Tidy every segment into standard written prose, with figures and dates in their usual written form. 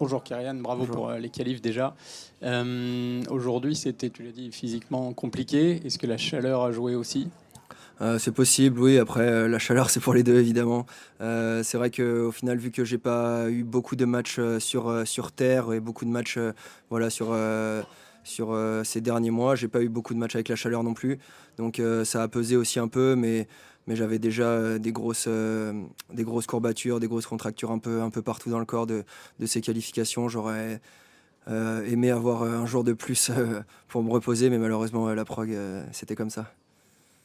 Bonjour Kyrian, bravo Bonjour. pour les qualifs déjà. Aujourd'hui, c'était, tu l'as dit, physiquement compliqué. Est-ce que la chaleur a joué aussi? C'est possible, oui. Après, la chaleur, c'est pour les deux, évidemment. C'est vrai qu'au final, vu que j'ai pas eu beaucoup de matchs sur terre et beaucoup de matchs voilà, sur ces derniers mois, j'ai pas eu beaucoup de matchs avec la chaleur non plus. Donc ça a pesé aussi un peu, mais j'avais déjà des grosses courbatures, des grosses contractures un peu partout dans le corps de ces qualifications. J'aurais aimé avoir un jour de plus pour me reposer, mais malheureusement, la prog, c'était comme ça.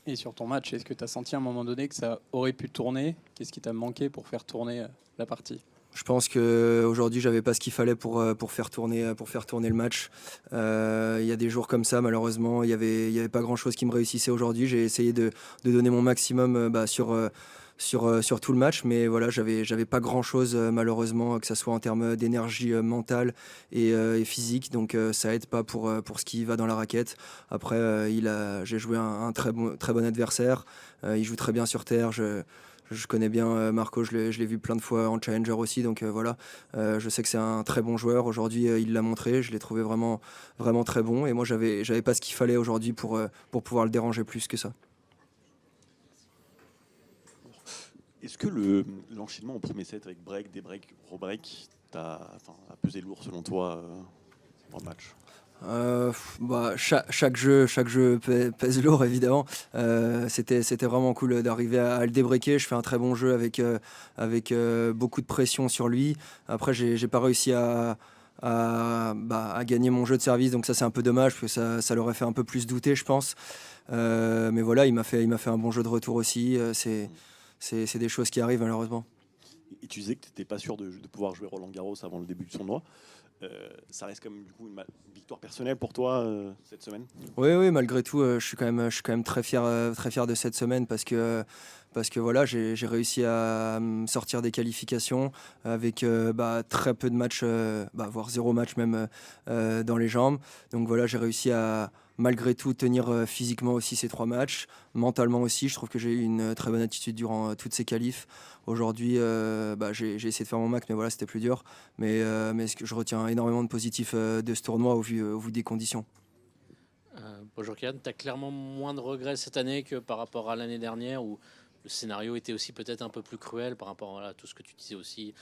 Et sur ton match, est-ce que tu as senti à un moment donné que ça aurait pu tourner? Qu'est-ce qui t'a manqué pour faire tourner la partie? Je pense qu'aujourd'hui, j'avais pas ce qu'il fallait pour faire tourner le match. Il y a des jours comme ça, malheureusement, il y avait pas grand-chose qui me réussissait aujourd'hui. J'ai essayé de donner mon maximum sur tout le match, mais voilà, j'avais pas grand-chose malheureusement, que ça soit en termes d'énergie mentale et physique. Donc ça aide pas pour ce qui va dans la raquette. Après, j'ai joué un très bon adversaire. Il joue très bien sur terre. Je connais bien Marco, je l'ai vu plein de fois en challenger aussi, donc voilà. Je sais que c'est un très bon joueur. Aujourd'hui, il l'a montré. Je l'ai trouvé vraiment très bon. Et moi, j'avais pas ce qu'il fallait aujourd'hui pour pouvoir le déranger plus que ça. Est-ce que l'enchaînement au premier set avec break, des break, rebreak, a pesé lourd selon toi dans le match? Chaque jeu pèse lourd évidemment. C'était vraiment cool d'arriver à le débreaker. Je fais un très bon jeu avec beaucoup de pression sur lui. Après, j'ai pas réussi à gagner mon jeu de service, donc ça c'est un peu dommage parce que ça l'aurait fait un peu plus douter, je pense. Mais voilà, il m'a fait un bon jeu de retour aussi. C'est des choses qui arrivent malheureusement. Et tu disais que tu n'étais pas sûr de pouvoir jouer Roland Garros avant le début du tournoi. Ça reste quand même du coup une victoire personnelle pour toi cette semaine? Oui, oui, malgré tout, je suis quand même très fier de cette semaine parce que voilà, j'ai réussi à me sortir des qualifications avec très peu de matchs, voire zéro match même dans les jambes. Donc voilà, j'ai réussi à malgré tout tenir physiquement aussi ces trois matchs, mentalement aussi. Je trouve que j'ai eu une très bonne attitude durant toutes ces qualifs. Aujourd'hui, j'ai essayé de faire mon max, mais voilà, c'était plus dur. Mais ce que je retiens énormément de positif de ce tournoi au vu des conditions. Bonjour Kian, tu as clairement moins de regrets cette année que par rapport à l'année dernière où le scénario était aussi peut-être un peu plus cruel par rapport à tout ce que tu disais aussi.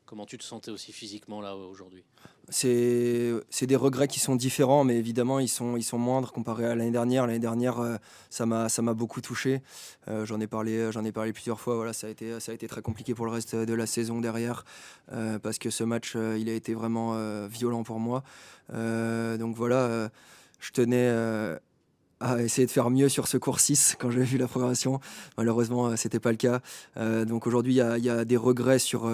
Comment tu te sentais aussi physiquement là aujourd'hui? C'est des regrets qui sont différents, mais évidemment, ils sont moindres comparés à l'année dernière. L'année dernière, ça m'a beaucoup touché. J'en ai parlé plusieurs fois. Voilà, ça a été très compliqué pour le reste de la saison derrière, parce que ce match, il a été vraiment violent pour moi. Donc voilà, je tenais à essayer de faire mieux sur ce cours 6 quand j'ai vu la programmation. Malheureusement, c'était pas le cas. Donc aujourd'hui, il y a des regrets sur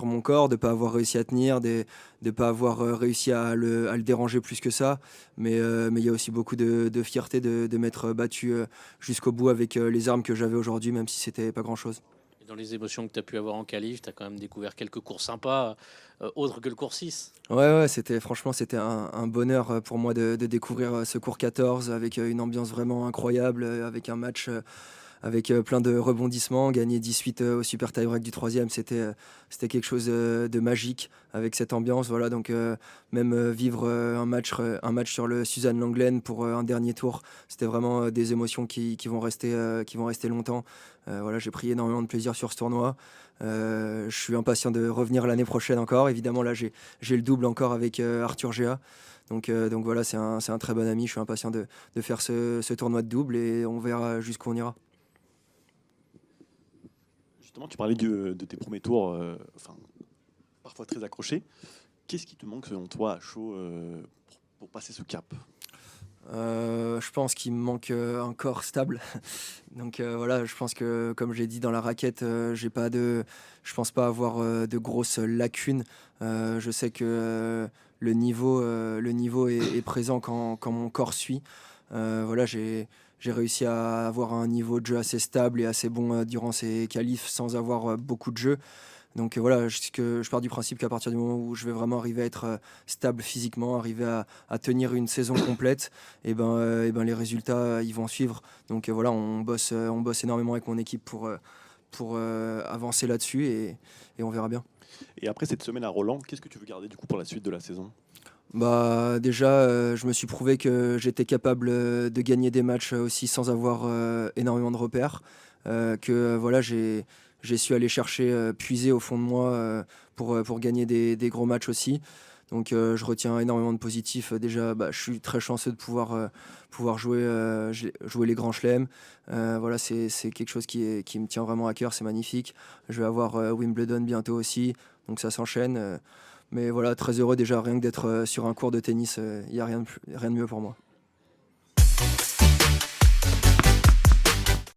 mon corps, de ne pas avoir réussi à tenir, de ne pas avoir réussi à le déranger plus que ça. Mais il y a aussi beaucoup de fierté de m'être battu jusqu'au bout avec les armes que j'avais aujourd'hui, même si c'était pas grand-chose. Et dans les émotions que tu as pu avoir en qualif, tu as quand même découvert quelques cours sympas, autres que le cours 6. Ouais, franchement, c'était un bonheur pour moi de découvrir ce cours 14 avec une ambiance vraiment incroyable, avec un match avec plein de rebondissements, gagner 18 au super tie-break du troisième, c'était quelque chose de magique avec cette ambiance. Voilà, donc même vivre un match sur le Suzanne Lenglen pour un dernier tour, c'était vraiment des émotions qui vont rester longtemps. Voilà, j'ai pris énormément de plaisir sur ce tournoi. Je suis impatient de revenir l'année prochaine encore. Évidemment, là, j'ai le double encore avec Arthur Géa. Donc voilà, c'est un très bon ami. Je suis impatient de faire ce tournoi de double et on verra jusqu'où on ira. Justement, tu parlais de tes premiers tours, parfois très accrochés. Qu'est-ce qui te manque selon toi à chaud pour passer ce cap? Je pense qu'il me manque un corps stable. Donc voilà, je pense que comme j'ai dit dans la raquette, je pense pas avoir de grosses lacunes. Je sais que le niveau est présent quand mon corps suit. Voilà, j'ai réussi à avoir un niveau de jeu assez stable et assez bon durant ces qualifs sans avoir beaucoup de jeu. Donc voilà, je pars du principe qu'à partir du moment où je vais vraiment arriver à être stable physiquement, arriver à tenir une saison complète, et ben les résultats ils vont suivre. Donc voilà, on bosse énormément avec mon équipe pour avancer là-dessus et on verra bien. Et après cette semaine à Roland, qu'est-ce que tu veux garder du coup pour la suite de la saison? Bah, déjà, je me suis prouvé que j'étais capable de gagner des matchs aussi sans avoir énormément de repères. Voilà, j'ai su aller chercher, puiser au fond de moi pour gagner des gros matchs aussi. Donc je retiens énormément de positifs. Déjà, bah, je suis très chanceux de pouvoir jouer, jouer les grands chelems. Voilà, c'est quelque chose qui me tient vraiment à cœur, c'est magnifique. Je vais avoir Wimbledon bientôt aussi, donc ça s'enchaîne. Mais voilà, très heureux déjà, rien que d'être sur un court de tennis, il n'y a rien de mieux pour moi.